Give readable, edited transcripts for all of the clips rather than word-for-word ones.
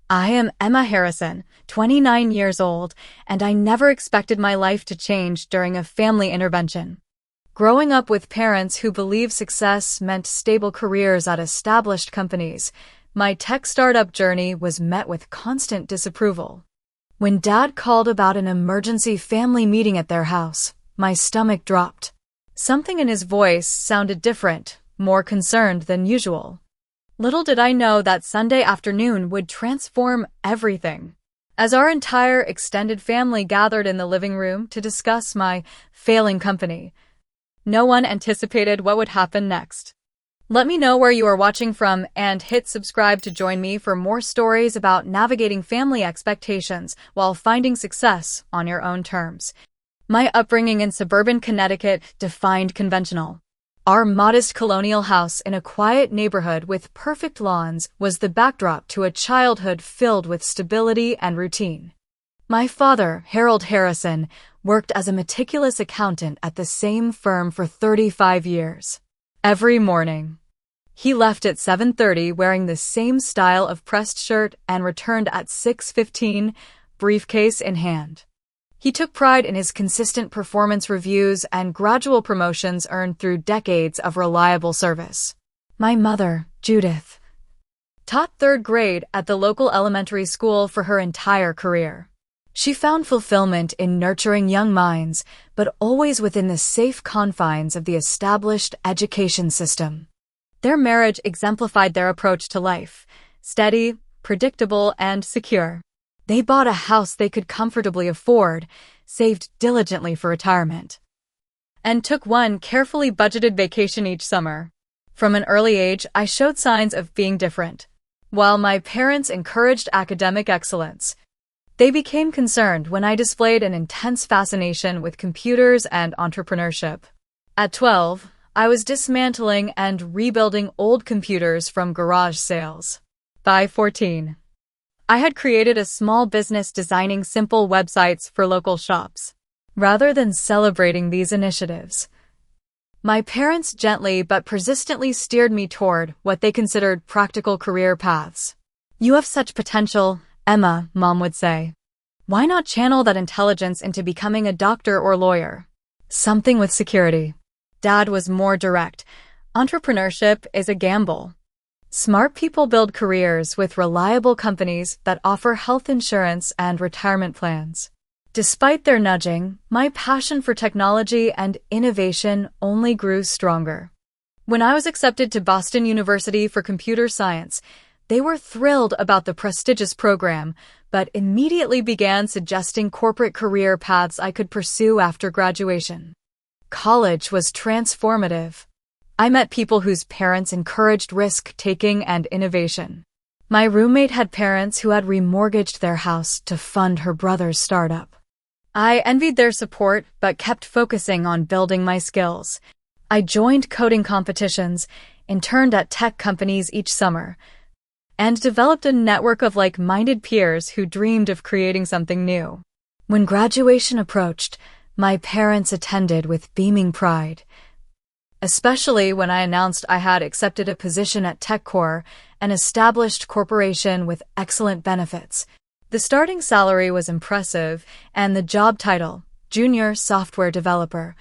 I am Emma Harrison, 29 years old, and I never expected my life to change during a family intervention. Growing up with parents who believed success meant stable careers at established companies, my tech startup journey was met with constant disapproval. When Dad called about an emergency family meeting at their house, my stomach dropped. Something in his voice sounded different, more concerned than usual. Little did I know that Sunday afternoon would transform everything. As our entire extended family gathered in the living room to discuss my failing company, no one anticipated what would happen next. Let me know where you are watching from and hit subscribe to join me for more stories about navigating family expectations while finding success on your own terms. My upbringing in suburban Connecticut defined conventional. Our modest colonial house in a quiet neighborhood with perfect lawns was the backdrop to a childhood filled with stability and routine. My father, Harold Harrison, worked as a meticulous accountant at the same firm for 35 years. Every morning, he left at 7:30 wearing the same style of pressed shirt and returned at 6:15, briefcase in hand. He took pride in his consistent performance reviews and gradual promotions earned through decades of reliable service. My mother, Judith, taught third grade at the local elementary school for her entire career. She found fulfillment in nurturing young minds, but always within the safe confines of the established education system. Their marriage exemplified their approach to life: steady, predictable, and secure. They bought a house they could comfortably afford, saved diligently for retirement, and took one carefully budgeted vacation each summer. From an early age, I showed signs of being different. While my parents encouraged academic excellence, they became concerned when I displayed an intense fascination with computers and entrepreneurship. At 12, I was dismantling and rebuilding old computers from garage sales. By 14, I had created a small business designing simple websites for local shops. Rather than celebrating these initiatives, my parents gently but persistently steered me toward what they considered practical career paths. "You have such potential, Emma," Mom would say. "Why not channel that intelligence into becoming a doctor or lawyer? Something with security." Dad was more direct. "Entrepreneurship is a gamble. Smart people build careers with reliable companies that offer health insurance and retirement plans." Despite their nudging, my passion for technology and innovation only grew stronger. When I was accepted to Boston University for computer science, they were thrilled about the prestigious program, but immediately began suggesting corporate career paths I could pursue after graduation. College was transformative. I met people whose parents encouraged risk-taking and innovation. My roommate had parents who had remortgaged their house to fund her brother's startup. I envied their support but kept focusing on building my skills. I joined coding competitions, interned at tech companies each summer, and developed a network of like-minded peers who dreamed of creating something new. When graduation approached, my parents attended with beaming pride, especially when I announced I had accepted a position at TechCore, an established corporation with excellent benefits. The starting salary was impressive, and the job title, Junior Software Developer,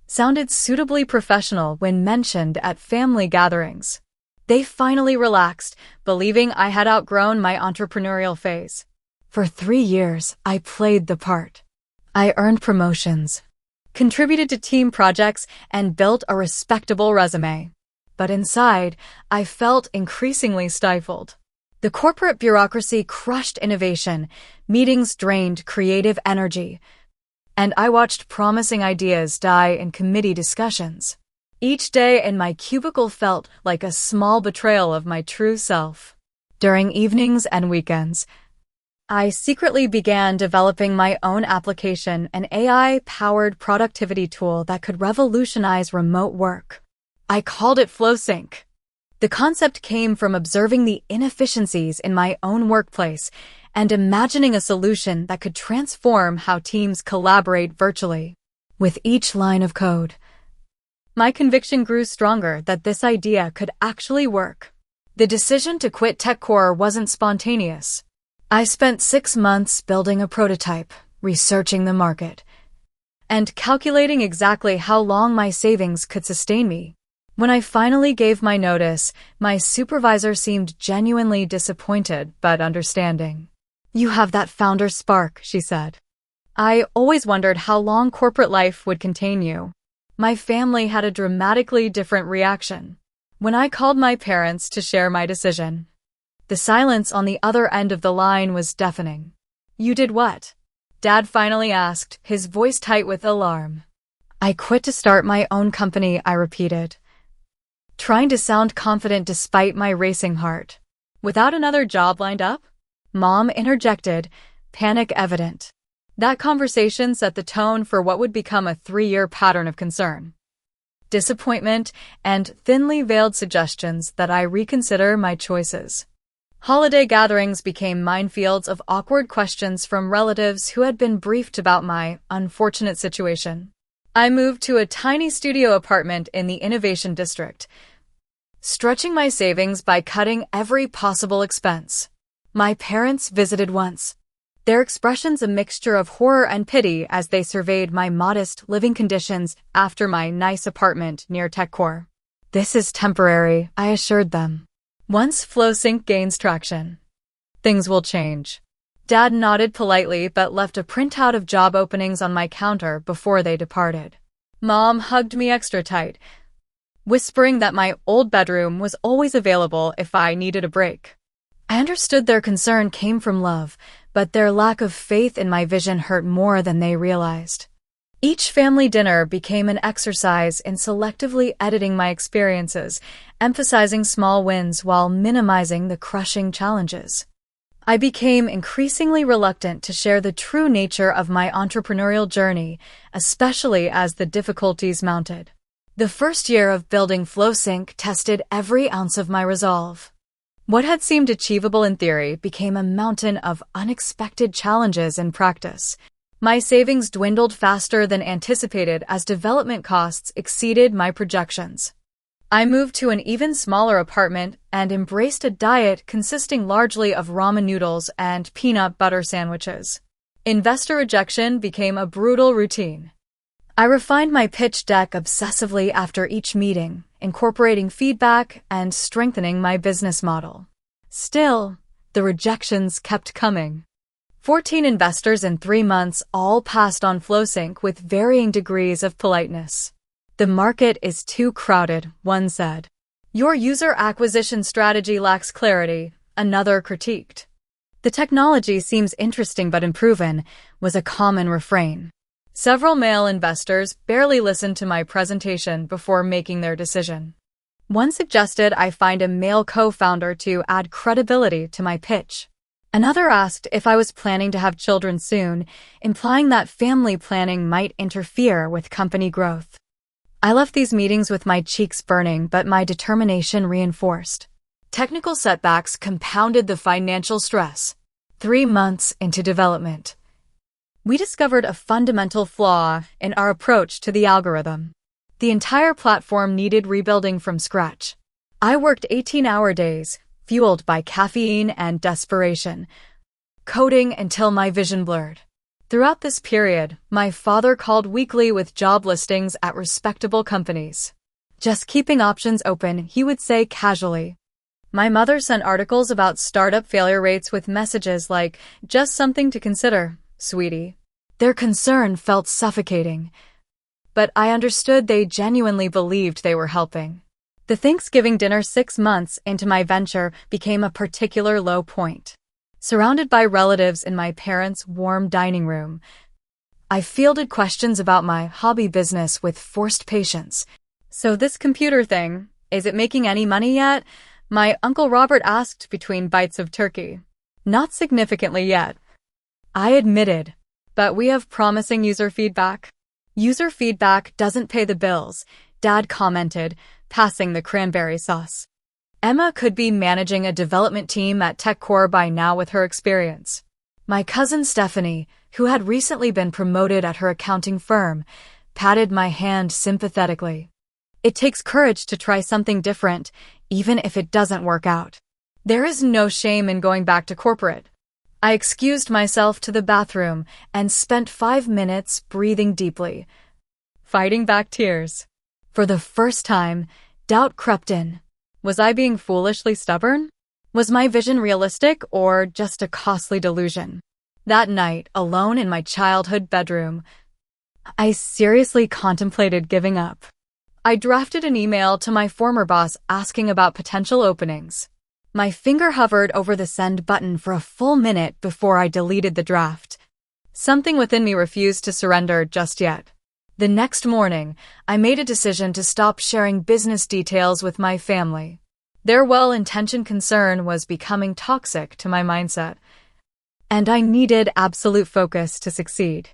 sounded suitably professional when mentioned at family gatherings. They finally relaxed, believing I had outgrown my entrepreneurial phase. For 3 years, I played the part. I earned promotions, contributed to team projects, and built a respectable resume. But inside, I felt increasingly stifled. The corporate bureaucracy crushed innovation, meetings drained creative energy, and I watched promising ideas die in committee discussions. Each day in my cubicle felt like a small betrayal of my true self. During evenings and weekends, I secretly began developing my own application, an AI-powered productivity tool that could revolutionize remote work. I called it FlowSync. The concept came from observing the inefficiencies in my own workplace and imagining a solution that could transform how teams collaborate virtually. With each line of code, my conviction grew stronger that this idea could actually work. The decision to quit TechCore wasn't spontaneous. I spent 6 months building a prototype, researching the market, and calculating exactly how long my savings could sustain me. When I finally gave my notice, my supervisor seemed genuinely disappointed but understanding. "You have that founder spark," she said. "I always wondered how long corporate life would contain you." My family had a dramatically different reaction. When I called my parents to share my decision, the silence on the other end of the line was deafening. "You did what?" Dad finally asked, his voice tight with alarm. "I quit to start my own company," I repeated, trying to sound confident despite my racing heart. "Without another job lined up?" Mom interjected, panic evident. That conversation set the tone for what would become a 3-year pattern of concern, disappointment, and thinly veiled suggestions that I reconsider my choices. Holiday gatherings became minefields of awkward questions from relatives who had been briefed about my unfortunate situation. I moved to a tiny studio apartment in the Innovation District, stretching my savings by cutting every possible expense. My parents visited once, their expressions a mixture of horror and pity as they surveyed my modest living conditions after my nice apartment near TechCore. "This is temporary," I assured them. "Once FlowSync gains traction, things will change." Dad nodded politely but left a printout of job openings on my counter before they departed. Mom hugged me extra tight, whispering that my old bedroom was always available if I needed a break. I understood their concern came from love, but their lack of faith in my vision hurt more than they realized. Each family dinner became an exercise in selectively editing my experiences, emphasizing small wins while minimizing the crushing challenges. I became increasingly reluctant to share the true nature of my entrepreneurial journey, especially as the difficulties mounted. The first year of building FlowSync tested every ounce of my resolve. What had seemed achievable in theory became a mountain of unexpected challenges in practice. My savings dwindled faster than anticipated as development costs exceeded my projections. I moved to an even smaller apartment and embraced a diet consisting largely of ramen noodles and peanut butter sandwiches. Investor rejection became a brutal routine. I refined my pitch deck obsessively after each meeting, incorporating feedback and strengthening my business model. Still, the rejections kept coming. 14 investors in 3 months all passed on FlowSync with varying degrees of politeness. "The market is too crowded," one said. "Your user acquisition strategy lacks clarity," another critiqued. "The technology seems interesting but unproven," was a common refrain. Several male investors barely listened to my presentation before making their decision. One suggested I find a male co-founder to add credibility to my pitch. Another asked if I was planning to have children soon, implying that family planning might interfere with company growth. I left these meetings with my cheeks burning, but my determination reinforced. Technical setbacks compounded the financial stress. 3 months into development, we discovered a fundamental flaw in our approach to the algorithm. The entire platform needed rebuilding from scratch. I worked 18-hour days, fueled by caffeine and desperation, coding until my vision blurred. Throughout this period, my father called weekly with job listings at respectable companies. "Just keeping options open," he would say casually. My mother sent articles about startup failure rates with messages like, "Just something to consider, sweetie." Their concern felt suffocating, but I understood they genuinely believed they were helping. The Thanksgiving dinner 6 months into my venture became a particular low point. Surrounded by relatives in my parents' warm dining room, I fielded questions about my hobby business with forced patience. "So this computer thing, is it making any money yet?" my Uncle Robert asked between bites of turkey. "Not significantly yet," I admitted, "but we have promising user feedback." "User feedback doesn't pay the bills," Dad commented, passing the cranberry sauce. Emma could be managing a development team at TechCore by now with her experience. My cousin Stephanie, who had recently been promoted at her accounting firm, patted my hand sympathetically. "It takes courage to try something different, even if it doesn't work out. There is no shame in going back to corporate," I excused myself to the bathroom and spent 5 minutes breathing deeply, fighting back tears. For the first time, doubt crept in. Was I being foolishly stubborn? Was my vision realistic or just a costly delusion? That night, alone in my childhood bedroom, I seriously contemplated giving up. I drafted an email to my former boss asking about potential openings. My finger hovered over the send button for a full minute before I deleted the draft. Something within me refused to surrender just yet. The next morning, I made a decision to stop sharing business details with my family. Their well-intentioned concern was becoming toxic to my mindset, and I needed absolute focus to succeed.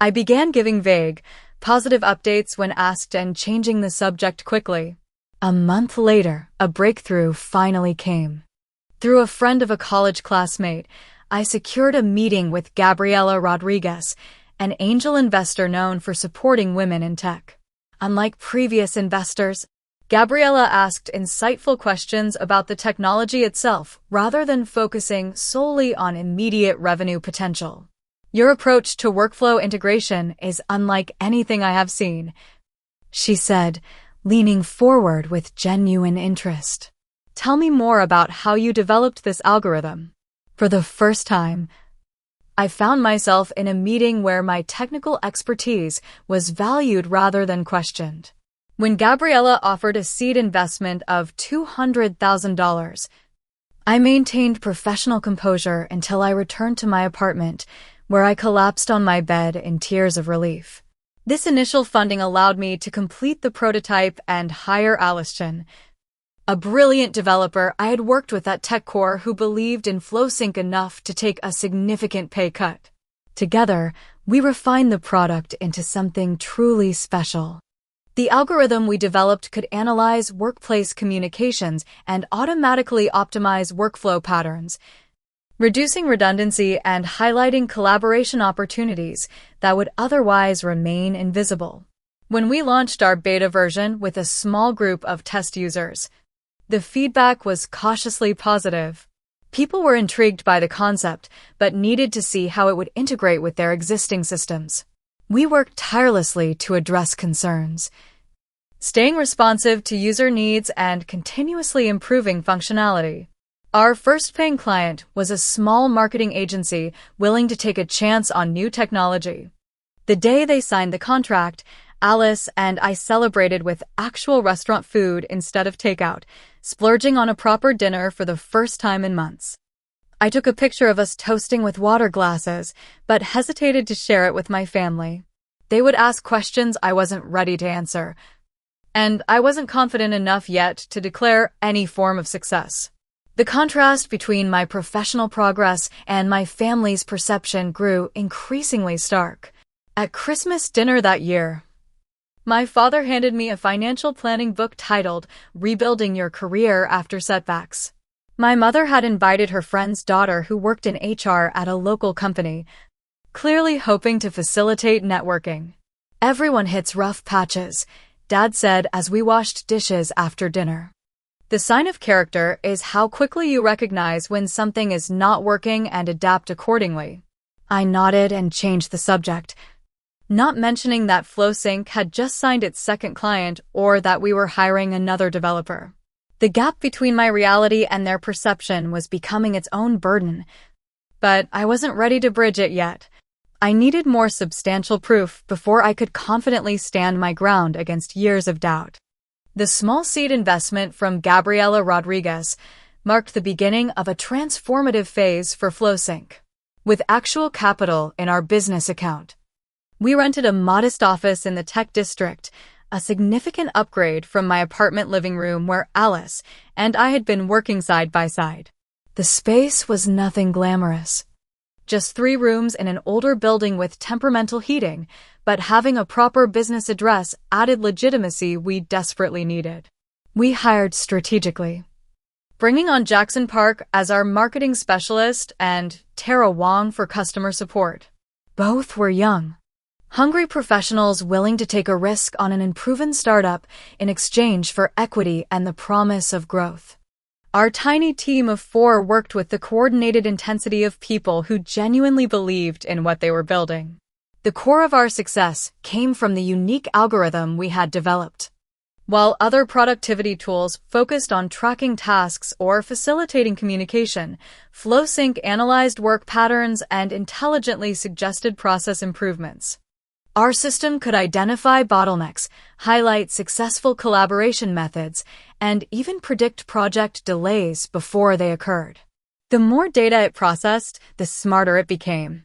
I began giving vague, positive updates when asked and changing the subject quickly. A month later, a breakthrough finally came. Through a friend of a college classmate, I secured a meeting with Gabriela Rodriguez, an angel investor known for supporting women in tech. Unlike previous investors, Gabriela asked insightful questions about the technology itself rather than focusing solely on immediate revenue potential. Your approach to workflow integration is unlike anything I have seen, she said, leaning forward with genuine interest. Tell me more about how you developed this algorithm. For the first time, I found myself in a meeting where my technical expertise was valued rather than questioned. When Gabriela offered a seed investment of $200,000, I maintained professional composure until I returned to my apartment, where I collapsed on my bed in tears of relief. This initial funding allowed me to complete the prototype and hire Alison, a brilliant developer I had worked with at TechCore who believed in FlowSync enough to take a significant pay cut. Together, we refined the product into something truly special. The algorithm we developed could analyze workplace communications and automatically optimize workflow patterns, reducing redundancy and highlighting collaboration opportunities that would otherwise remain invisible. When we launched our beta version with a small group of test users, the feedback was cautiously positive. People were intrigued by the concept, but needed to see how it would integrate with their existing systems. We worked tirelessly to address concerns, staying responsive to user needs and continuously improving functionality. Our first paying client was a small marketing agency willing to take a chance on new technology. The day they signed the contract, Alice and I celebrated with actual restaurant food instead of takeout, splurging on a proper dinner for the first time in months. I took a picture of us toasting with water glasses, but hesitated to share it with my family. They would ask questions I wasn't ready to answer, and I wasn't confident enough yet to declare any form of success. The contrast between my professional progress and my family's perception grew increasingly stark. At Christmas dinner that year, my father handed me a financial planning book titled Rebuilding Your Career After Setbacks. My mother had invited her friend's daughter who worked in HR at a local company, clearly hoping to facilitate networking. Everyone hits rough patches, Dad said as we washed dishes after dinner. The sign of character is how quickly you recognize when something is not working and adapt accordingly. I nodded and changed the subject, not mentioning that FlowSync had just signed its second client or that we were hiring another developer. The gap between my reality and their perception was becoming its own burden, but I wasn't ready to bridge it yet. I needed more substantial proof before I could confidently stand my ground against years of doubt. The small seed investment from Gabriela Rodriguez marked the beginning of a transformative phase for FlowSync. With actual capital in our business account, we rented a modest office in the tech district, a significant upgrade from my apartment living room where Alice and I had been working side by side. The space was nothing glamorous, just 3 rooms in an older building with temperamental heating, but having a proper business address added legitimacy we desperately needed. We hired strategically, bringing on Jackson Park as our marketing specialist and Tara Wong for customer support. Both were young, hungry professionals willing to take a risk on an unproven startup in exchange for equity and the promise of growth. Our tiny team of 4 worked with the coordinated intensity of people who genuinely believed in what they were building. The core of our success came from the unique algorithm we had developed. While other productivity tools focused on tracking tasks or facilitating communication, FlowSync analyzed work patterns and intelligently suggested process improvements. Our system could identify bottlenecks, highlight successful collaboration methods, and even predict project delays before they occurred. The more data it processed, the smarter it became.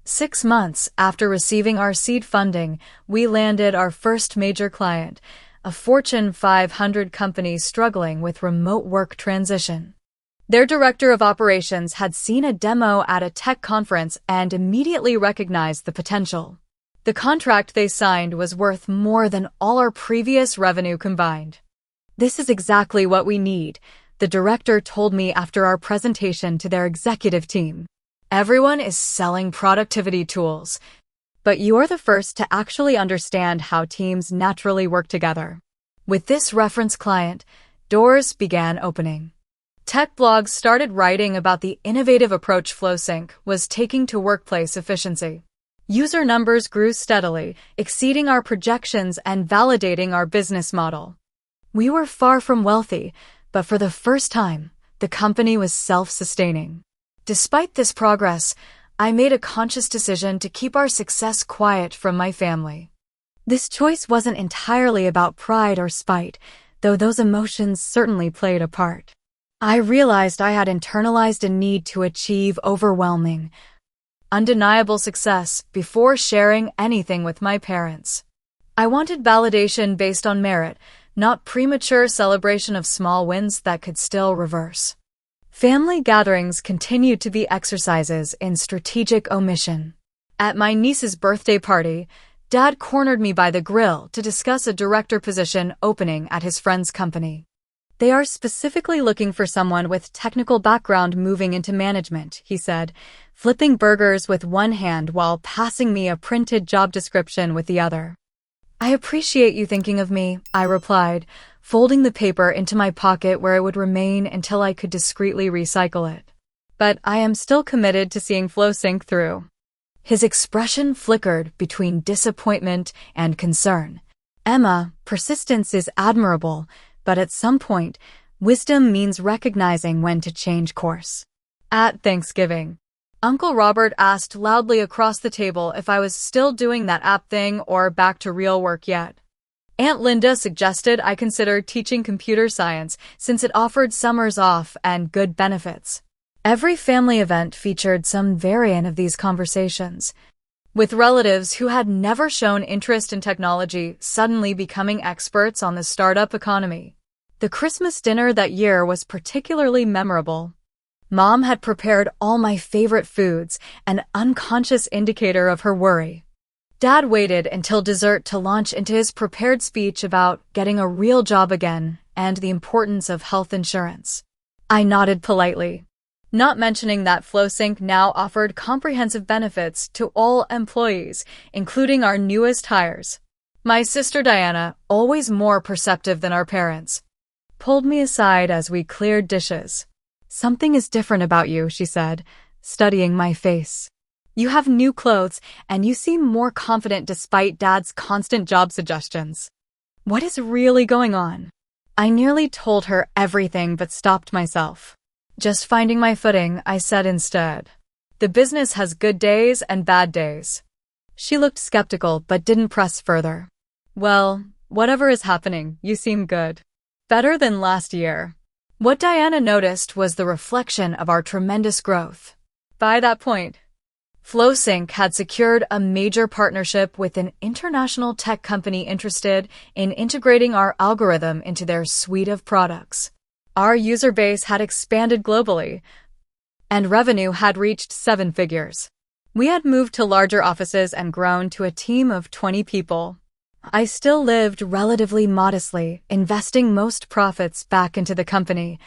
6 months after receiving our seed funding, we landed our first major client, a Fortune 500 company struggling with remote work transition. Their director of operations had seen a demo at a tech conference and immediately recognized the potential. The contract they signed was worth more than all our previous revenue combined. "This is exactly what we need," the director told me after our presentation to their executive team. "Everyone is selling productivity tools, but you're the first to actually understand how teams naturally work together." With this reference client, doors began opening. Tech blogs started writing about the innovative approach FlowSync was taking to workplace efficiency. User numbers grew steadily, exceeding our projections and validating our business model. We were far from wealthy, but for the first time, the company was self-sustaining. Despite this progress, I made a conscious decision to keep our success quiet from my family. This choice wasn't entirely about pride or spite, though those emotions certainly played a part. I realized I had internalized a need to achieve overwhelming, undeniable success before sharing anything with my parents. I wanted validation based on merit, not premature celebration of small wins that could still reverse. Family gatherings continued to be exercises in strategic omission. At my niece's birthday party, Dad cornered me by the grill to discuss a director position opening at his friend's company. "They are specifically looking for someone with technical background moving into management," he said, flipping burgers with one hand while passing me a printed job description with the other. "I appreciate you thinking of me," I replied, folding the paper into my pocket where it would remain until I could discreetly recycle it. "But I am still committed to seeing FlowSync through." His expression flickered between disappointment and concern. "Emma, persistence is admirable, but at some point, wisdom means recognizing when to change course." At Thanksgiving, Uncle Robert asked loudly across the table if I was still doing that app thing or back to real work yet. Aunt Linda suggested I consider teaching computer science since it offered summers off and good benefits. Every family event featured some variant of these conversations, with relatives who had never shown interest in technology suddenly becoming experts on the startup economy. The Christmas dinner that year was particularly memorable. Mom had prepared all my favorite foods, an unconscious indicator of her worry. Dad waited until dessert to launch into his prepared speech about getting a real job again and the importance of health insurance. I nodded politely, not mentioning that FlowSync now offered comprehensive benefits to all employees, including our newest hires. My sister Diana, always more perceptive than our parents, pulled me aside as we cleared dishes. "Something is different about you," she said, studying my face. "You have new clothes, and you seem more confident despite Dad's constant job suggestions. What is really going on?" I nearly told her everything but stopped myself. "Just finding my footing," I said instead. "The business has good days and bad days." She looked skeptical but didn't press further. "Well, whatever is happening, you seem good. Better than last year." What Diana noticed was the reflection of our tremendous growth. By that point, FlowSync had secured a major partnership with an international tech company interested in integrating our algorithm into their suite of products. Our user base had expanded globally, and revenue had reached 7 figures. We had moved to larger offices and grown to a team of 20 people. I still lived relatively modestly, investing most profits back into the company.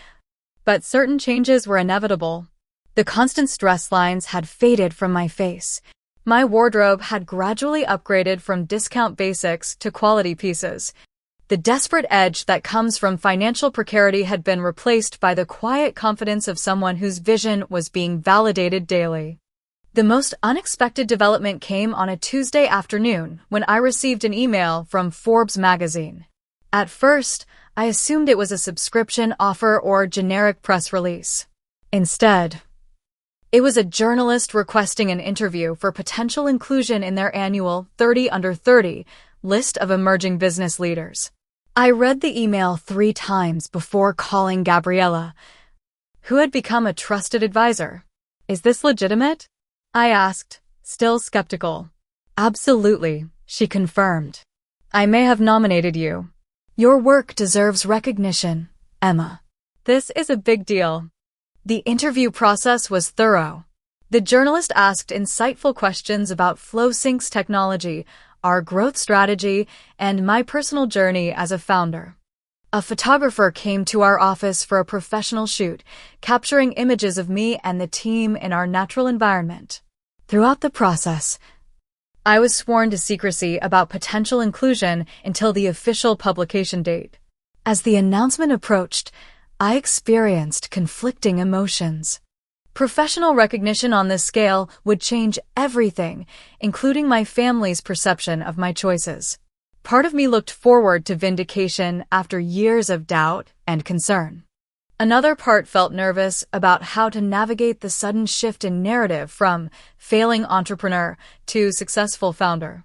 But certain changes were inevitable. The constant stress lines had faded from my face. My wardrobe had gradually upgraded from discount basics to quality pieces. The desperate edge that comes from financial precarity had been replaced by the quiet confidence of someone whose vision was being validated daily. The most unexpected development came on a Tuesday afternoon when I received an email from Forbes magazine. At first, I assumed it was a subscription offer or generic press release. Instead, it was a journalist requesting an interview for potential inclusion in their annual 30 Under 30 list of emerging business leaders. I read the email 3 times before calling Gabriella, who had become a trusted advisor. "Is this legitimate?" I asked, still skeptical. "Absolutely," she confirmed. "I may have nominated you. Your work deserves recognition, Emma. This is a big deal." The interview process was thorough. The journalist asked insightful questions about FlowSync's technology, our growth strategy, and my personal journey as a founder. A photographer came to our office for a professional shoot, capturing images of me and the team in our natural environment. Throughout the process, I was sworn to secrecy about potential inclusion until the official publication date. As the announcement approached, I experienced conflicting emotions. Professional recognition on this scale would change everything, including my family's perception of my choices. Part of me looked forward to vindication after years of doubt and concern. Another part felt nervous about how to navigate the sudden shift in narrative from failing entrepreneur to successful founder.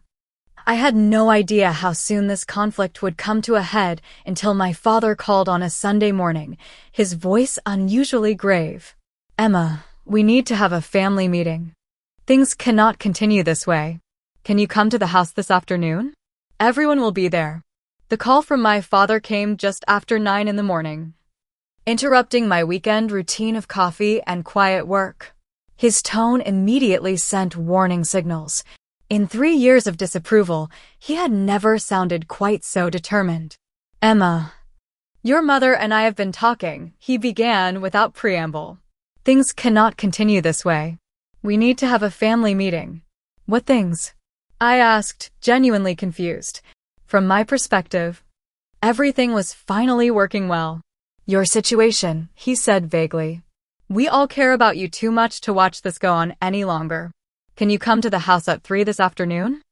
I had no idea how soon this conflict would come to a head until my father called on a Sunday morning, his voice unusually grave. "Emma, we need to have a family meeting. Things cannot continue this way. Can you come to the house this afternoon? Everyone will be there." The call from my father came just after 9 in the morning, interrupting my weekend routine of coffee and quiet work. His tone immediately sent warning signals. In 3 years of disapproval, he had never sounded quite so determined. "Emma, your mother and I have been talking," he began without preamble. "Things cannot continue this way. We need to have a family meeting." "What things?" I asked, genuinely confused. From my perspective, everything was finally working well. "Your situation," he said vaguely. "We all care about you too much to watch this go on any longer. Can you come to the house at 3 this afternoon?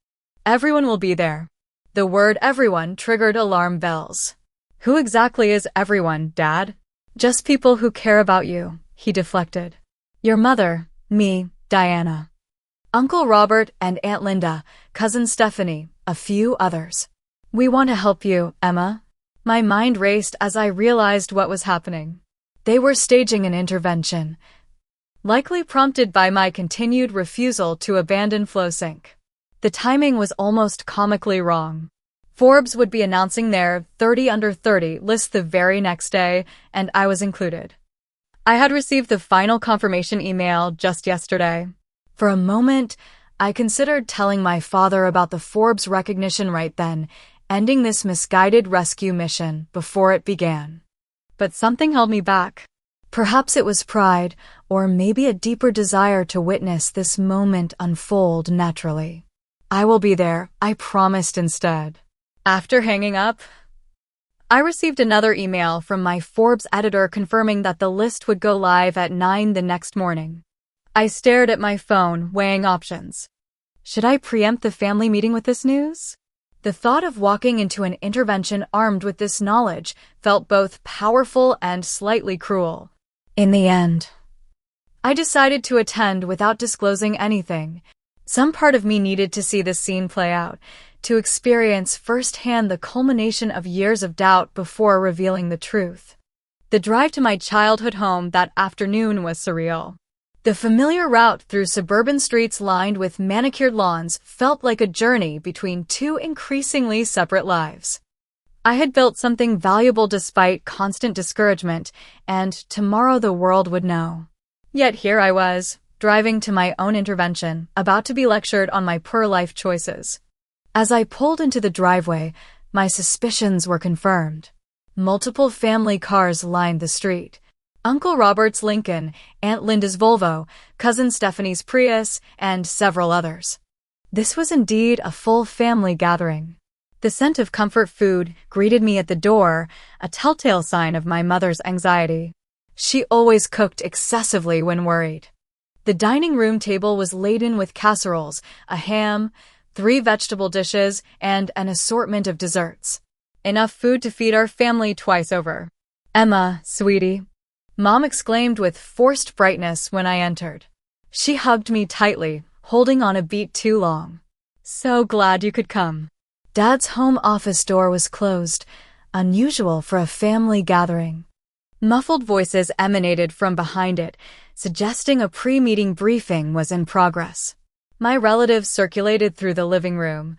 Everyone will be there." The word everyone triggered alarm bells. "Who exactly is everyone, Dad?" "Just people who care about you," he deflected. "Your mother, me, Diana, Uncle Robert and Aunt Linda, Cousin Stephanie, a few others. We want to help you, Emma." My mind raced as I realized what was happening. They were staging an intervention, likely prompted by my continued refusal to abandon FlowSync. The timing was almost comically wrong. Forbes would be announcing their 30 Under 30 list the very next day, and I was included. I had received the final confirmation email just yesterday. For a moment, I considered telling my father about the Forbes recognition right then, ending this misguided rescue mission before it began. But something held me back. Perhaps it was pride, or maybe a deeper desire to witness this moment unfold naturally. "I will be there," I promised instead. After hanging up, I received another email from my Forbes editor confirming that the list would go live at 9 the next morning. I stared at my phone, weighing options. Should I preempt the family meeting with this news? The thought of walking into an intervention armed with this knowledge felt both powerful and slightly cruel. In the end, I decided to attend without disclosing anything. Some part of me needed to see this scene play out, to experience firsthand the culmination of years of doubt before revealing the truth. The drive to my childhood home that afternoon was surreal. The familiar route through suburban streets lined with manicured lawns felt like a journey between 2 increasingly separate lives. I had built something valuable despite constant discouragement, and tomorrow the world would know. Yet here I was, driving to my own intervention, about to be lectured on my poor life choices. As I pulled into the driveway, my suspicions were confirmed. Multiple family cars lined the street. Uncle Robert's Lincoln, Aunt Linda's Volvo, Cousin Stephanie's Prius, and several others. This was indeed a full family gathering. The scent of comfort food greeted me at the door, a telltale sign of my mother's anxiety. She always cooked excessively when worried. The dining room table was laden with casseroles, a ham, 3 vegetable dishes, and an assortment of desserts. Enough food to feed our family twice over. "Emma, sweetie," Mom exclaimed with forced brightness when I entered. She hugged me tightly, holding on a beat too long. "So glad you could come." Dad's home office door was closed, unusual for a family gathering. Muffled voices emanated from behind it, suggesting a pre-meeting briefing was in progress. My relatives circulated through the living room,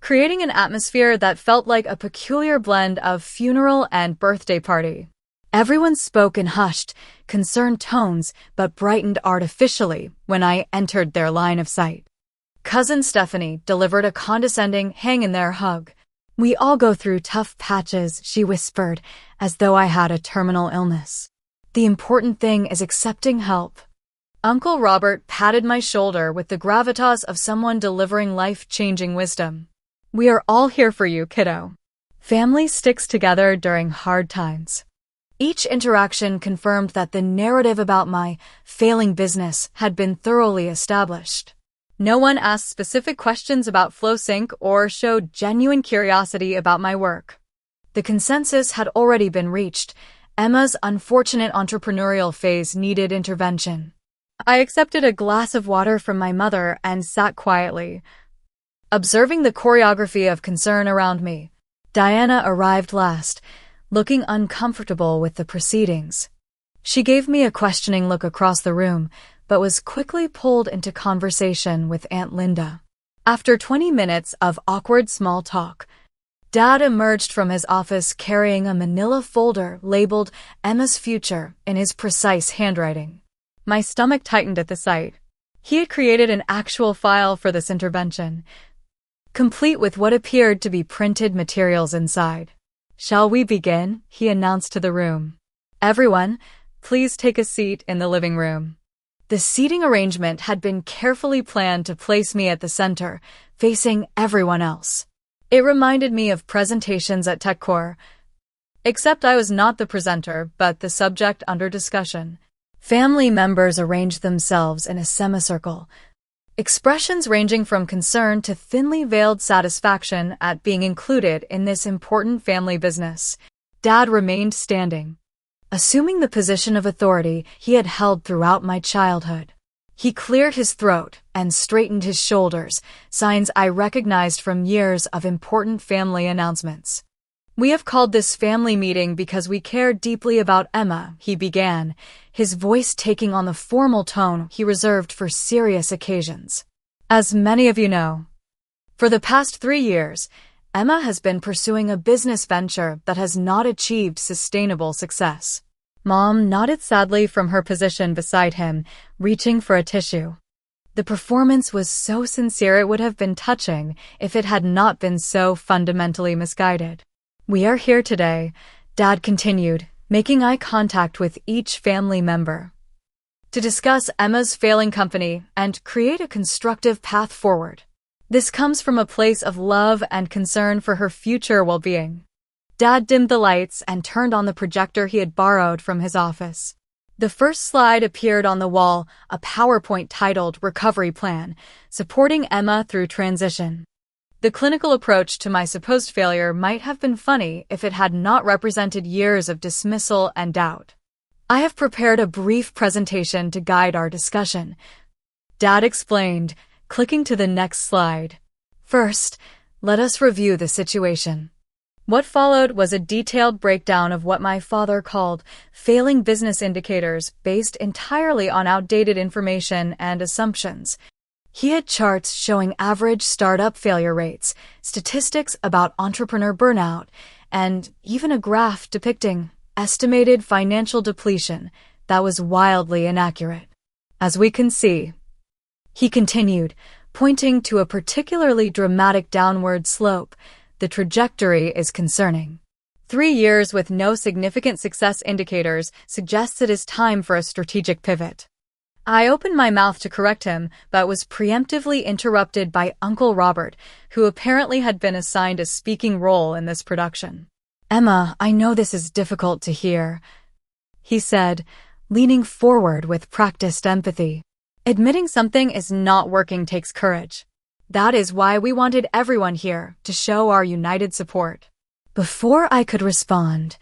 creating an atmosphere that felt like a peculiar blend of funeral and birthday party. Everyone spoke in hushed, concerned tones but brightened artificially when I entered their line of sight. Cousin Stephanie delivered a condescending hang-in-there hug. "We all go through tough patches," she whispered, as though I had a terminal illness. "The important thing is accepting help." Uncle Robert patted my shoulder with the gravitas of someone delivering life-changing wisdom. "We are all here for you, kiddo. Family sticks together during hard times." Each interaction confirmed that the narrative about my failing business had been thoroughly established. No one asked specific questions about FlowSync or showed genuine curiosity about my work. The consensus had already been reached. Emma's unfortunate entrepreneurial phase needed intervention. I accepted a glass of water from my mother and sat quietly, observing the choreography of concern around me. Diana arrived last, looking uncomfortable with the proceedings. She gave me a questioning look across the room, but was quickly pulled into conversation with Aunt Linda. After 20 minutes of awkward small talk, Dad emerged from his office carrying a manila folder labeled Emma's Future in his precise handwriting. My stomach tightened at the sight. He had created an actual file for this intervention, complete with what appeared to be printed materials inside. "Shall we begin?" he announced to the room. "Everyone, please take a seat in the living room." The seating arrangement had been carefully planned to place me at the center, facing everyone else. It reminded me of presentations at TechCore, except I was not the presenter, but the subject under discussion. Family members arranged themselves in a semicircle, expressions ranging from concern to thinly veiled satisfaction at being included in this important family business. Dad remained standing, assuming the position of authority he had held throughout my childhood. He cleared his throat and straightened his shoulders, signs I recognized from years of important family announcements. "We have called this family meeting because we care deeply about Emma," he began, his voice taking on the formal tone he reserved for serious occasions. "As many of you know, for the past 3 years, Emma has been pursuing a business venture that has not achieved sustainable success." Mom nodded sadly from her position beside him, reaching for a tissue. The performance was so sincere it would have been touching if it had not been so fundamentally misguided. "We are here today," Dad continued, making eye contact with each family member, "to discuss Emma's failing company and create a constructive path forward. This comes from a place of love and concern for her future well-being." Dad dimmed the lights and turned on the projector he had borrowed from his office. The first slide appeared on the wall, a PowerPoint titled Recovery Plan, supporting Emma through transition. The clinical approach to my supposed failure might have been funny if it had not represented years of dismissal and doubt. "I have prepared a brief presentation to guide our discussion," Dad explained, clicking to the next slide. "First, let us review the situation." What followed was a detailed breakdown of what my father called failing business indicators based entirely on outdated information and assumptions. He had charts showing average startup failure rates, statistics about entrepreneur burnout, and even a graph depicting estimated financial depletion that was wildly inaccurate. "As we can see," he continued, pointing to a particularly dramatic downward slope, "the trajectory is concerning. 3 years with no significant success indicators suggests it is time for a strategic pivot." I opened my mouth to correct him, but was preemptively interrupted by Uncle Robert, who apparently had been assigned a speaking role in this production. "Emma, I know this is difficult to hear," he said, leaning forward with practiced empathy. "Admitting something is not working takes courage. That is why we wanted everyone here to show our united support." Before I could respond,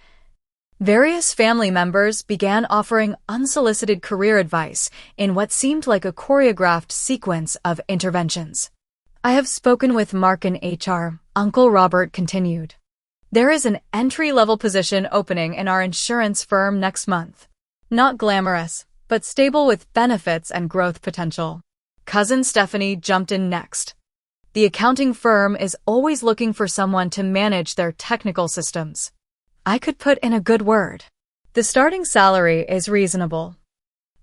various family members began offering unsolicited career advice in what seemed like a choreographed sequence of interventions. "I have spoken with Mark in HR," Uncle Robert continued. "There is an entry-level position opening in our insurance firm next month. Not glamorous, but stable with benefits and growth potential." Cousin Stephanie jumped in next. "The accounting firm is always looking for someone to manage their technical systems." I could put in a good word. "The starting salary is reasonable,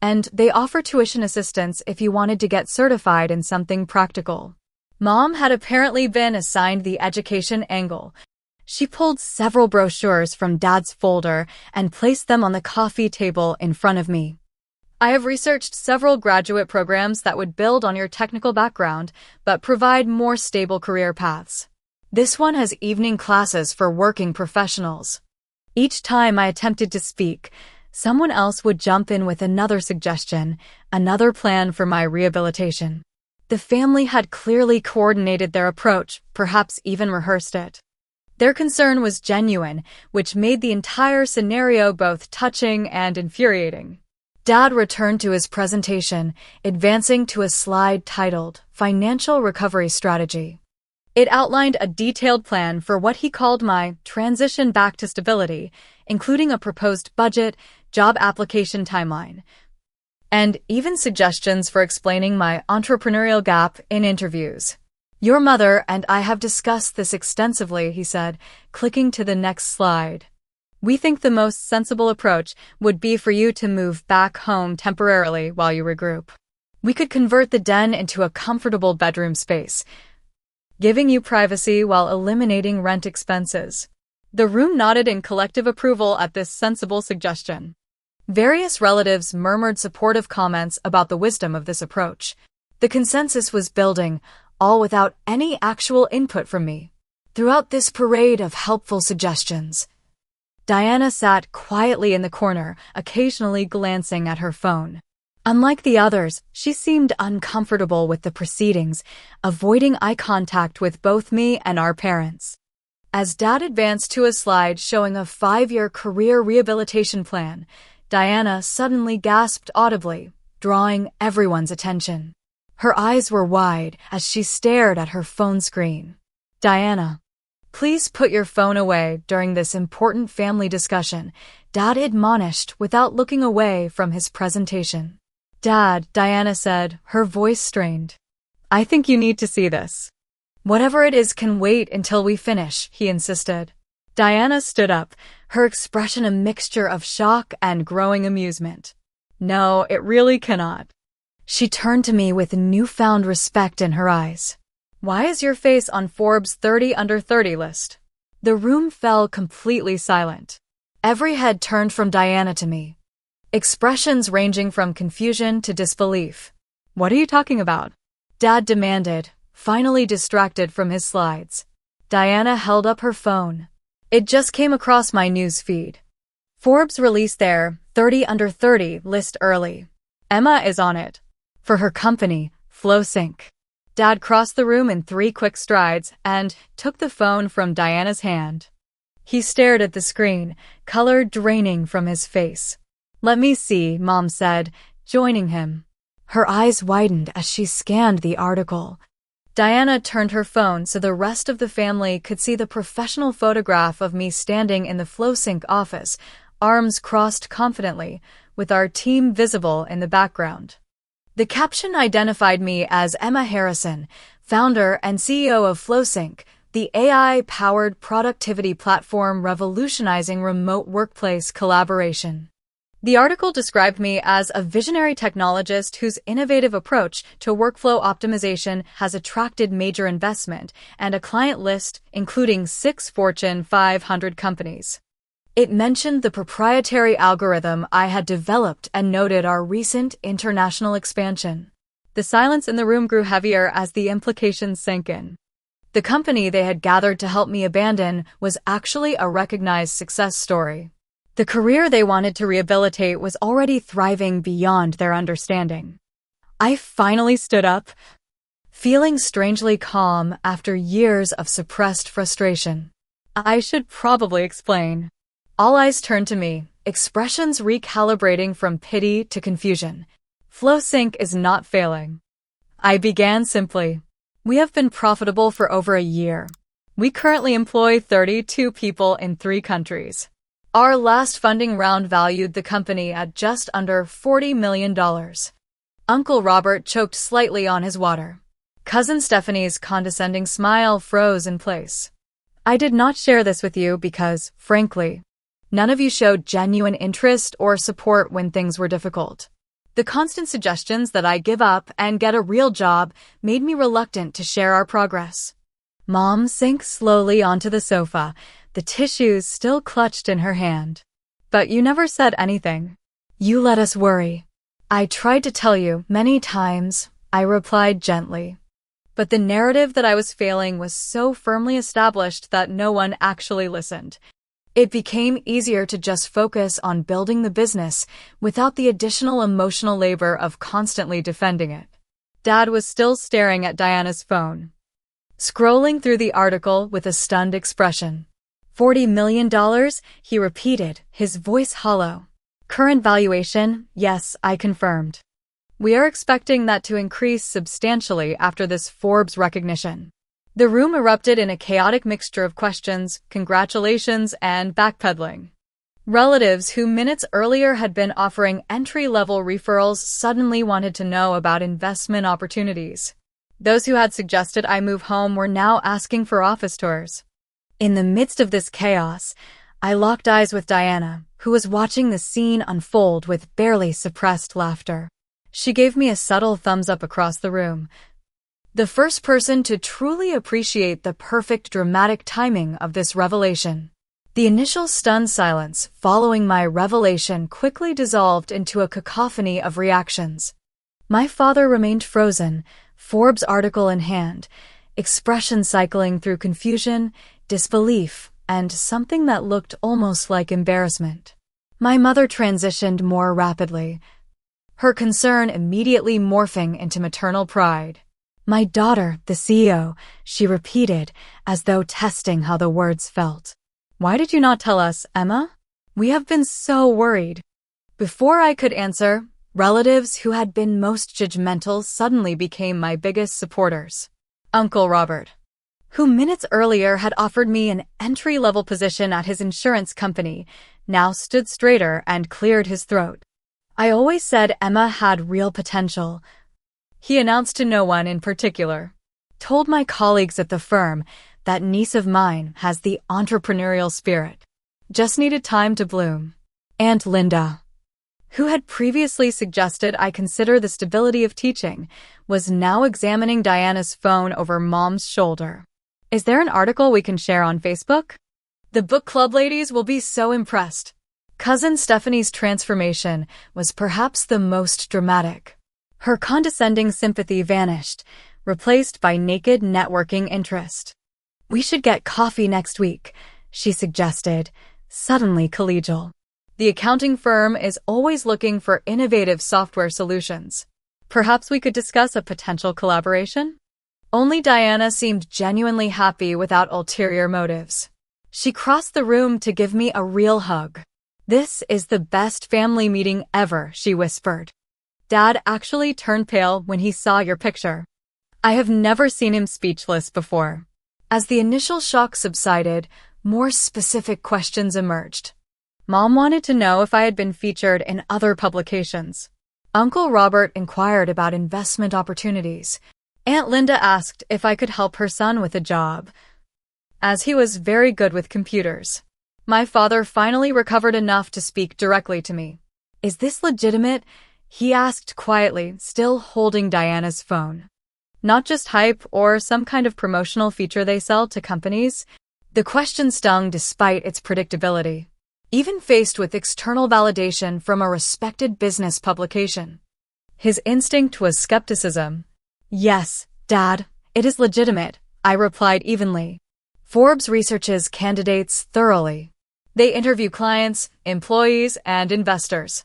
and they offer tuition assistance if you wanted to get certified in something practical." Mom had apparently been assigned the education angle. She pulled several brochures from Dad's folder and placed them on the coffee table in front of me. "I have researched several graduate programs that would build on your technical background, but provide more stable career paths. This one has evening classes for working professionals." Each time I attempted to speak, someone else would jump in with another suggestion, another plan for my rehabilitation. The family had clearly coordinated their approach, perhaps even rehearsed it. Their concern was genuine, which made the entire scenario both touching and infuriating. Dad returned to his presentation, advancing to a slide titled Financial Recovery Strategy. It outlined a detailed plan for what he called my transition back to stability, including a proposed budget, job application timeline, and even suggestions for explaining my entrepreneurial gap in interviews. "Your mother and I have discussed this extensively," he said, clicking to the next slide. "We think the most sensible approach would be for you to move back home temporarily while you regroup. We could convert the den into a comfortable bedroom space, giving you privacy while eliminating rent expenses." The room nodded in collective approval at this sensible suggestion. Various relatives murmured supportive comments about the wisdom of this approach. The consensus was building, all without any actual input from me. Throughout this parade of helpful suggestions, Diana sat quietly in the corner, occasionally glancing at her phone. Unlike the others, she seemed uncomfortable with the proceedings, avoiding eye contact with both me and our parents. As Dad advanced to a slide showing a 5-year career rehabilitation plan, Diana suddenly gasped audibly, drawing everyone's attention. Her eyes were wide as she stared at her phone screen. "Diana, please put your phone away during this important family discussion," Dad admonished without looking away from his presentation. "Dad," Diana said, her voice strained. "I think you need to see this." "Whatever it is can wait until we finish," he insisted. Diana stood up, her expression a mixture of shock and growing amusement. "No, it really cannot." She turned to me with newfound respect in her eyes. "Why is your face on Forbes 30 under 30 list?" The room fell completely silent. Every head turned from Diana to me, expressions ranging from confusion to disbelief. "What are you talking about?" Dad demanded, finally distracted from his slides. Diana held up her phone. "It just came across my news feed. Forbes released their 30 under 30 list early. Emma is on it. For her company, FlowSync." Dad crossed the room in 3 quick strides and took the phone from Diana's hand. He stared at the screen, color draining from his face. "Let me see," Mom said, joining him. Her eyes widened as she scanned the article. Diana turned her phone so the rest of the family could see the professional photograph of me standing in the FlowSync office, arms crossed confidently, with our team visible in the background. The caption identified me as Emma Harrison, founder and CEO of FlowSync, the AI-powered productivity platform revolutionizing remote workplace collaboration. The article described me as a visionary technologist whose innovative approach to workflow optimization has attracted major investment and a client list including 6 Fortune 500 companies. It mentioned the proprietary algorithm I had developed and noted our recent international expansion. The silence in the room grew heavier as the implications sank in. The company they had gathered to help me abandon was actually a recognized success story. The career they wanted to rehabilitate was already thriving beyond their understanding. I finally stood up, feeling strangely calm after years of suppressed frustration. I should probably explain. All eyes turned to me, expressions recalibrating from pity to confusion. Flow sync is not failing. I began simply. We have been profitable for over a year. We currently employ 32 people in 3 countries. Our last funding round valued the company at just under $40 million. Uncle Robert choked slightly on his water. Cousin Stephanie's condescending smile froze in place. I did not share this with you because, frankly, none of you showed genuine interest or support when things were difficult. The constant suggestions that I give up and get a real job made me reluctant to share our progress. Mom sank slowly onto the sofa, the tissues still clutched in her hand. But you never said anything. You let us worry. I tried to tell you many times, I replied gently. But the narrative that I was failing was so firmly established that no one actually listened. It became easier to just focus on building the business without the additional emotional labor of constantly defending it. Dad was still staring at Diana's phone, scrolling through the article with a stunned expression. $40 million, he repeated, his voice hollow. Current valuation, yes, I confirmed. We are expecting that to increase substantially after this Forbes recognition. The room erupted in a chaotic mixture of questions, congratulations, and backpedaling. Relatives who minutes earlier had been offering entry-level referrals suddenly wanted to know about investment opportunities. Those who had suggested I move home were now asking for office tours. In the midst of this chaos, I locked eyes with Diana, who was watching the scene unfold with barely suppressed laughter. She gave me a subtle thumbs up across the room, the first person to truly appreciate the perfect dramatic timing of this revelation. The initial stunned silence following my revelation quickly dissolved into a cacophony of reactions. My father remained frozen, Forbes article in hand, expression cycling through confusion, disbelief, and something that looked almost like embarrassment. My mother transitioned more rapidly, her concern immediately morphing into maternal pride. My daughter, the CEO, she repeated, as though testing how the words felt. Why did you not tell us, Emma? We have been so worried. Before I could answer, relatives who had been most judgmental suddenly became my biggest supporters. Uncle Robert, who minutes earlier had offered me an entry-level position at his insurance company, now stood straighter and cleared his throat. I always said Emma had real potential, he announced to no one in particular. Told my colleagues at the firm that niece of mine has the entrepreneurial spirit. Just needed time to bloom. Aunt Linda, who had previously suggested I consider the stability of teaching, was now examining Diana's phone over Mom's shoulder. Is there an article we can share on Facebook? The book club ladies will be so impressed. Cousin Stephanie's transformation was perhaps the most dramatic. Her condescending sympathy vanished, replaced by naked networking interest. We should get coffee next week, she suggested, suddenly collegial. The accounting firm is always looking for innovative software solutions. Perhaps we could discuss a potential collaboration? Only Diana seemed genuinely happy without ulterior motives. She crossed the room to give me a real hug. This is the best family meeting ever, she whispered. Dad actually turned pale when he saw your picture. I have never seen him speechless before. As the initial shock subsided, more specific questions emerged. Mom wanted to know if I had been featured in other publications. Uncle Robert inquired about investment opportunities. Aunt Linda asked if I could help her son with a job, as he was very good with computers. My father finally recovered enough to speak directly to me. Is this legitimate? He asked quietly, still holding Diana's phone. Not just hype or some kind of promotional feature they sell to companies. The question stung despite its predictability. even faced with external validation from a respected business publication. His instinct was skepticism. "Yes, Dad, it is legitimate," I replied evenly. Forbes researches candidates thoroughly. They interview clients, employees, and investors.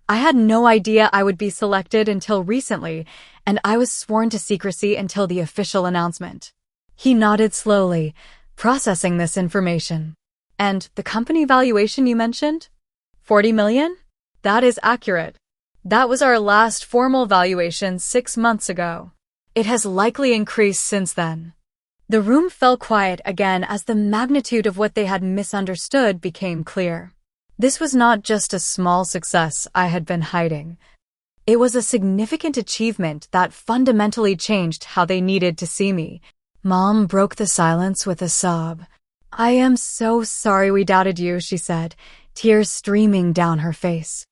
I had no idea I would be selected until recently, and I was sworn to secrecy until the official announcement. He nodded slowly, processing this information. "And the company valuation you mentioned? 40 million? That is accurate. That was our last formal valuation 6 months ago. It has likely increased since then." The room fell quiet again as the magnitude of what they had misunderstood became clear. This was not just a small success I had been hiding. It was a significant achievement that fundamentally changed how they needed to see me. Mom broke the silence with a sob. "I am so sorry we doubted you," she said, tears streaming down her face.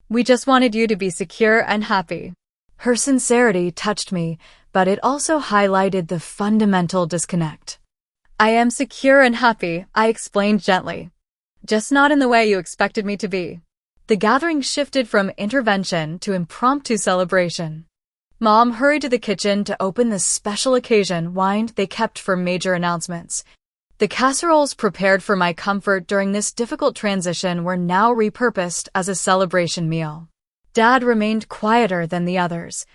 "We just wanted you to be secure and happy." Her sincerity touched me, but it also highlighted the fundamental disconnect. "I am secure and happy," I explained gently. "Just not in the way you expected me to be." The gathering shifted from intervention to impromptu celebration. Mom hurried to the kitchen to open the special occasion wine they kept for major announcements. The casseroles prepared for my comfort during this difficult transition were now repurposed as a celebration meal. Dad remained quieter than the others,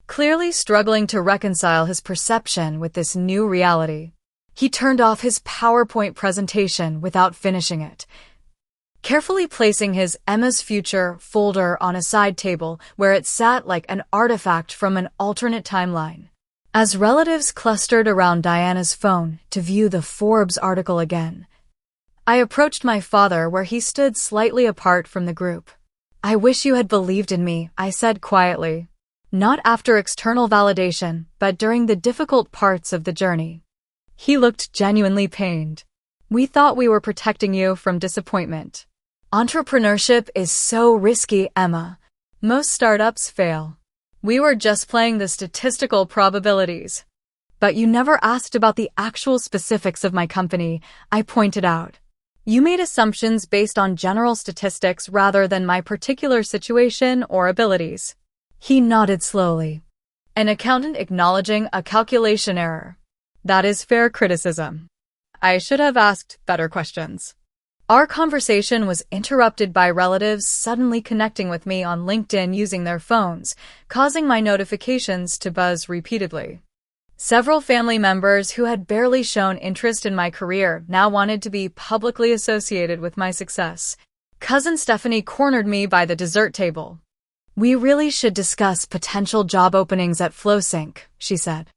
clearly struggling to reconcile his perception with this new reality. He turned off his PowerPoint presentation without finishing it, carefully placing his Emma's Future folder on a side table where it sat like an artifact from an alternate timeline. As relatives clustered around Diana's phone to view the Forbes article again, I approached my father where he stood slightly apart from the group. "I wish you had believed in me," I said quietly. "Not after external validation, but during the difficult parts of the journey." He looked genuinely pained. "We thought we were protecting you from disappointment. Entrepreneurship is so risky, Emma. Most startups fail. We were just playing the statistical probabilities." "But you never asked about the actual specifics of my company," I pointed out. "You made assumptions based on general statistics rather than my particular situation or abilities." He nodded slowly. "An accountant acknowledging a calculation error. That is fair criticism. I should have asked better questions." Our conversation was interrupted by relatives suddenly connecting with me on LinkedIn using their phones, causing my notifications to buzz repeatedly. Several family members who had barely shown interest in my career now wanted to be publicly associated with my success. Cousin Stephanie cornered me by the dessert table. "We really should discuss potential job openings at FlowSync," she said.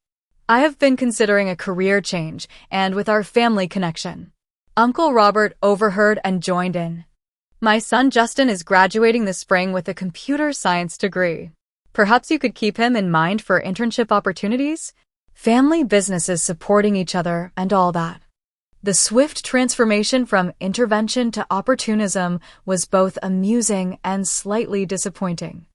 "I have been considering a career change, and with our family connection." Uncle Robert overheard and joined in. "My son Justin is graduating this spring with a computer science degree. Perhaps you could keep him in mind for internship opportunities?" Family businesses supporting each other and all that. The swift transformation from intervention to opportunism was both amusing and slightly disappointing.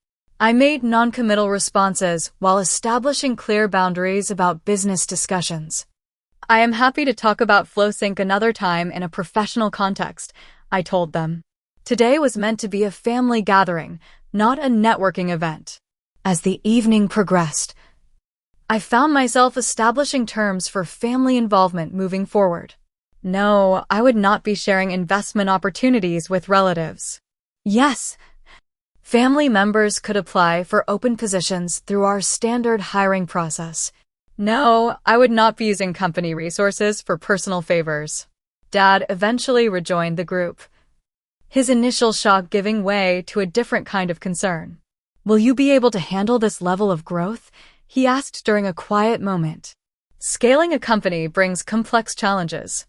I made non-committal responses while establishing clear boundaries about business discussions. "I am happy to talk about FlowSync another time in a professional context," I told them. Today was meant to be a family gathering, not a networking event. As the evening progressed, I found myself establishing terms for family involvement moving forward. No, I would not be sharing investment opportunities with relatives. Yes, family members could apply for open positions through our standard hiring process. No, I would not be using company resources for personal favors. Dad eventually rejoined the group, his initial shock giving way to a different kind of concern. "Will you be able to handle this level of growth?" he asked during a quiet moment. Scaling a company brings complex challenges.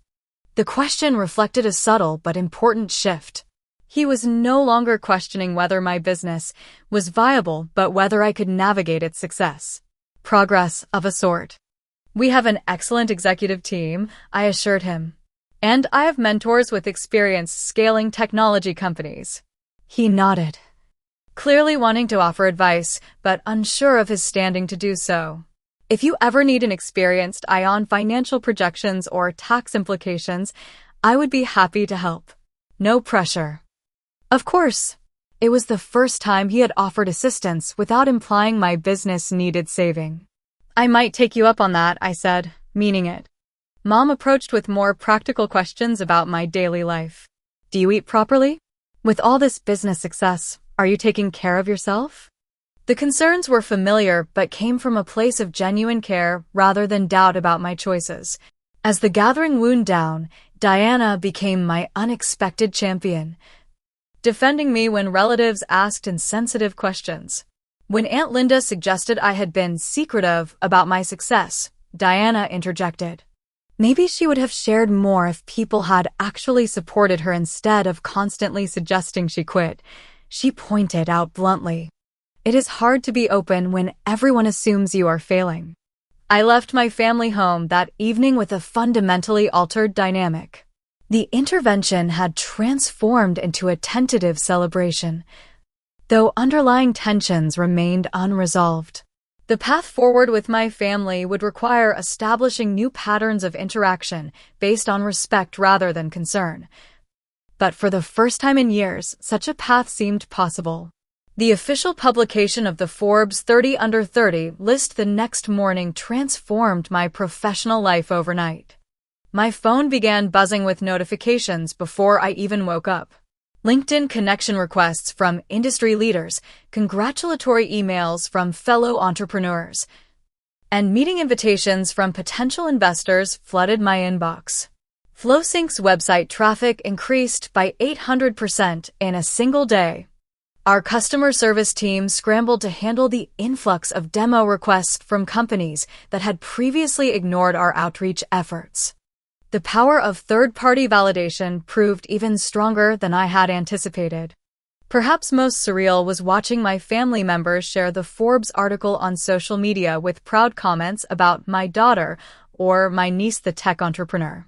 The question reflected a subtle but important shift. He was no longer questioning whether my business was viable, but whether I could navigate its success. Progress of a sort. "We have an excellent executive team," I assured him. "And I have mentors with experience scaling technology companies." He nodded, clearly wanting to offer advice, but unsure of his standing to do so. "If you ever need an experienced eye on financial projections or tax implications, I would be happy to help." no pressure. Of course, it was the first time he had offered assistance without implying my business needed saving. I might take you up on that, I said, meaning it. Mom approached with more practical questions about my daily life. Do you eat properly? With all this business success, are you taking care of yourself? The concerns were familiar but came from a place of genuine care rather than doubt about my choices. As the gathering wound down, Diana became my unexpected champion, defending me when relatives asked insensitive questions. When Aunt Linda suggested I had been secretive about my success, Diana interjected. Maybe she would have shared more if people had actually supported her instead of constantly suggesting she quit. She pointed out bluntly. It is hard to be open when everyone assumes you are failing. I left my family home that evening with a fundamentally altered dynamic. The intervention had transformed into a tentative celebration, though underlying tensions remained unresolved. The path forward with my family would require establishing new patterns of interaction based on respect rather than concern. But for the first time in years, such a path seemed possible. The official publication of the Forbes 30 Under 30 list the next morning transformed my professional life overnight. My phone began buzzing with notifications before I even woke up. LinkedIn connection requests from industry leaders, congratulatory emails from fellow entrepreneurs, and meeting invitations from potential investors flooded my inbox. FlowSync's website traffic increased by 800% in a single day. Our customer service team scrambled to handle the influx of demo requests from companies that had previously ignored our outreach efforts. The power of third-party validation proved even stronger than I had anticipated. Perhaps most surreal was watching my family members share the Forbes article on social media with proud comments about my daughter or my niece, the tech entrepreneur.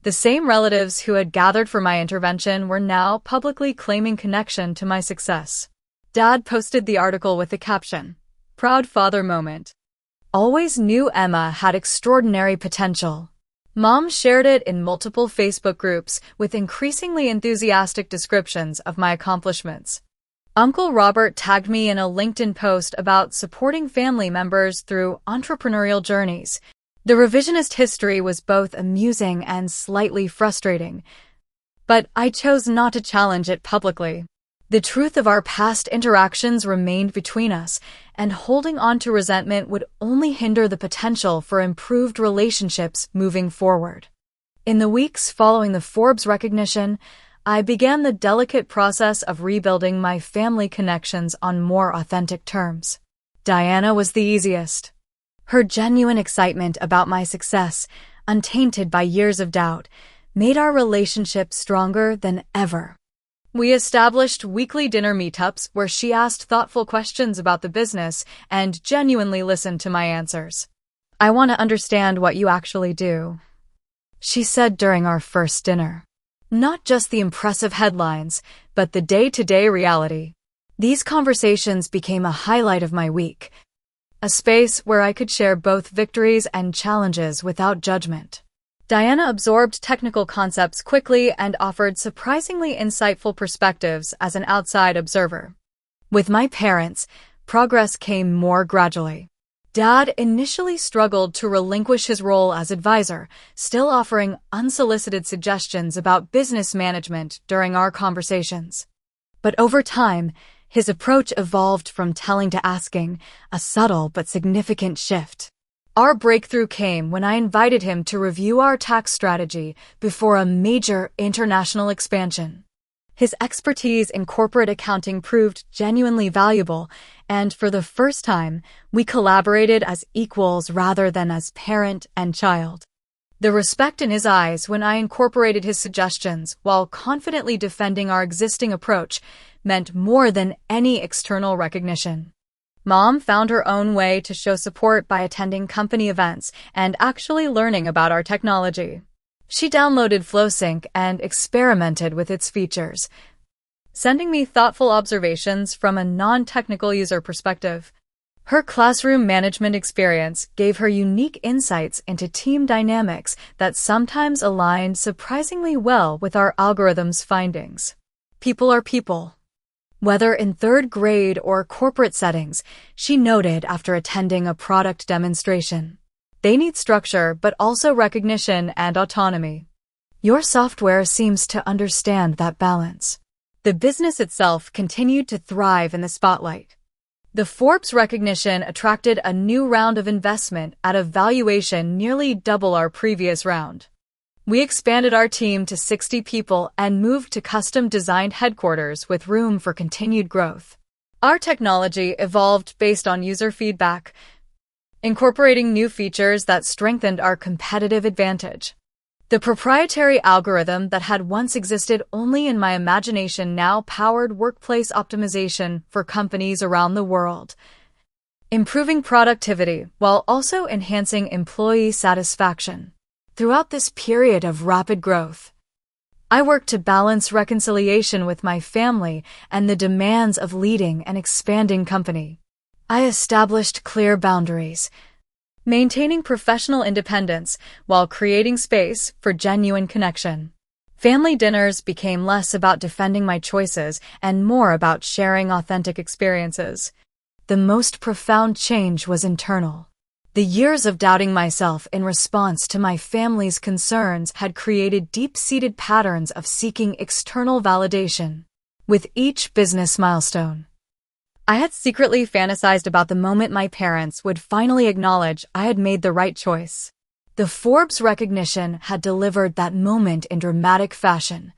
The same relatives who had gathered for my intervention were now publicly claiming connection to my success. Dad posted the article with the caption, "Proud father moment. Always knew Emma had extraordinary potential." Mom shared it in multiple Facebook groups with increasingly enthusiastic descriptions of my accomplishments. Uncle Robert tagged me in a LinkedIn post about supporting family members through entrepreneurial journeys. The revisionist history was both amusing and slightly frustrating, but I chose not to challenge it publicly. The truth of our past interactions remained between us, and holding on to resentment would only hinder the potential for improved relationships moving forward. In the weeks following the Forbes recognition, I began the delicate process of rebuilding my family connections on more authentic terms. Diana was the easiest. Her genuine excitement about my success, untainted by years of doubt, made our relationship stronger than ever. We established weekly dinner meetups where she asked thoughtful questions about the business and genuinely listened to my answers. "I want to understand what you actually do," she said during our first dinner. Not just the impressive headlines, but the day-to-day reality. These conversations became a highlight of my week, a space where I could share both victories and challenges without judgment. Diana absorbed technical concepts quickly and offered surprisingly insightful perspectives as an outside observer. With my parents, progress came more gradually. Dad initially struggled to relinquish his role as advisor, still offering unsolicited suggestions about business management during our conversations. But over time, his approach evolved from telling to asking, a subtle but significant shift. Our breakthrough came when I invited him to review our tax strategy before a major international expansion. His expertise in corporate accounting proved genuinely valuable, and for the first time, we collaborated as equals rather than as parent and child. The respect in his eyes when I incorporated his suggestions while confidently defending our existing approach meant more than any external recognition. Mom found her own way to show support by attending company events and actually learning about our technology. She downloaded FlowSync and experimented with its features, sending me thoughtful observations from a non-technical user perspective. Her classroom management experience gave her unique insights into team dynamics that sometimes aligned surprisingly well with our algorithm's findings. People are people. Whether in third grade or corporate settings, she noted after attending a product demonstration. They need structure, but also recognition and autonomy. Your software seems to understand that balance. The business itself continued to thrive in the spotlight. The Forbes recognition attracted a new round of investment at a valuation nearly double our previous round. We expanded our team to 60 people and moved to custom-designed headquarters with room for continued growth. Our technology evolved based on user feedback, incorporating new features that strengthened our competitive advantage. The proprietary algorithm that had once existed only in my imagination now powered workplace optimization for companies around the world, improving productivity while also enhancing employee satisfaction. Throughout this period of rapid growth, I worked to balance reconciliation with my family and the demands of leading an expanding company. I established clear boundaries, maintaining professional independence while creating space for genuine connection. Family dinners became less about defending my choices and more about sharing authentic experiences. The most profound change was internal. The years of doubting myself in response to my family's concerns had created deep-seated patterns of seeking external validation. With each business milestone, I had secretly fantasized about the moment my parents would finally acknowledge I had made the right choice. The Forbes recognition had delivered that moment in dramatic fashion.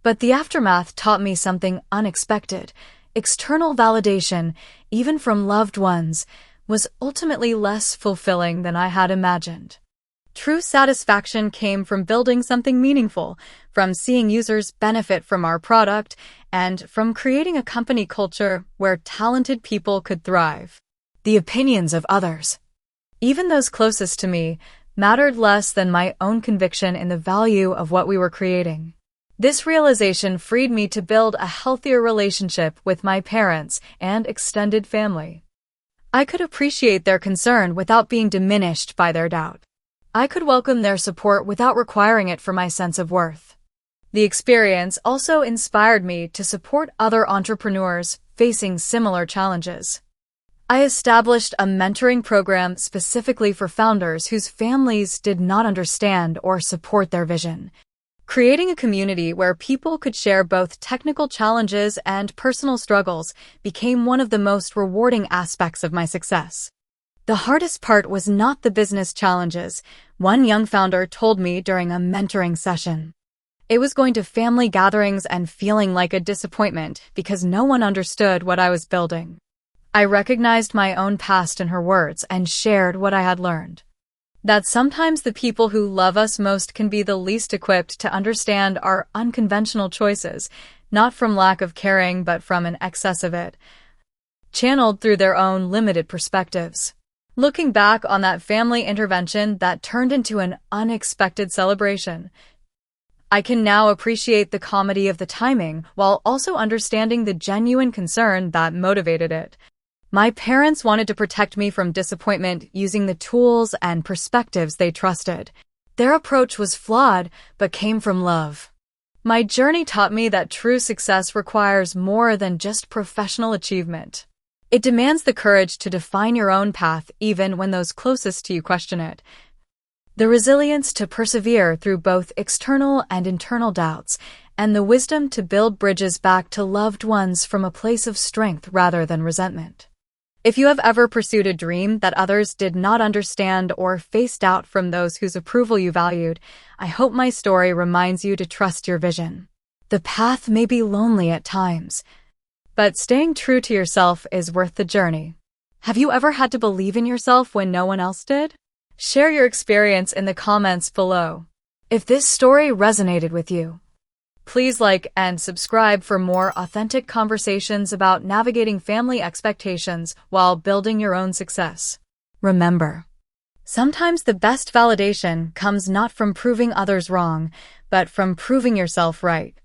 But the aftermath taught me something unexpected. External validation, even from loved ones, was ultimately less fulfilling than I had imagined. True satisfaction came from building something meaningful, from seeing users benefit from our product, and from creating a company culture where talented people could thrive. The opinions of others, even those closest to me, mattered less than my own conviction in the value of what we were creating. This realization freed me to build a healthier relationship with my parents and extended family. I could appreciate their concern without being diminished by their doubt. I could welcome their support without requiring it for my sense of worth. The experience also inspired me to support other entrepreneurs facing similar challenges. I established a mentoring program specifically for founders whose families did not understand or support their vision, creating a community where people could share both technical challenges and personal struggles became one of the most rewarding aspects of my success. The hardest part was not the business challenges, one young founder told me during a mentoring session. It was going to family gatherings and feeling like a disappointment because no one understood what I was building. I recognized my own past in her words and shared what I had learned. That sometimes the people who love us most can be the least equipped to understand our unconventional choices, not from lack of caring but from an excess of it, channeled through their own limited perspectives. Looking back on that family intervention that turned into an unexpected celebration, I can now appreciate the comedy of the timing while also understanding the genuine concern that motivated it. My parents wanted to protect me from disappointment using the tools and perspectives they trusted. Their approach was flawed, but came from love. My journey taught me that true success requires more than just professional achievement. It demands the courage to define your own path even when those closest to you question it. The resilience to persevere through both external and internal doubts, and the wisdom to build bridges back to loved ones from a place of strength rather than resentment. If you have ever pursued a dream that others did not understand or faced doubt from those whose approval you valued, I hope my story reminds you to trust your vision. The path may be lonely at times, but staying true to yourself is worth the journey. Have you ever had to believe in yourself when no one else did? Share your experience in the comments below. If this story resonated with you, please like and subscribe for more authentic conversations about navigating family expectations while building your own success. Remember, sometimes the best validation comes not from proving others wrong, but from proving yourself right.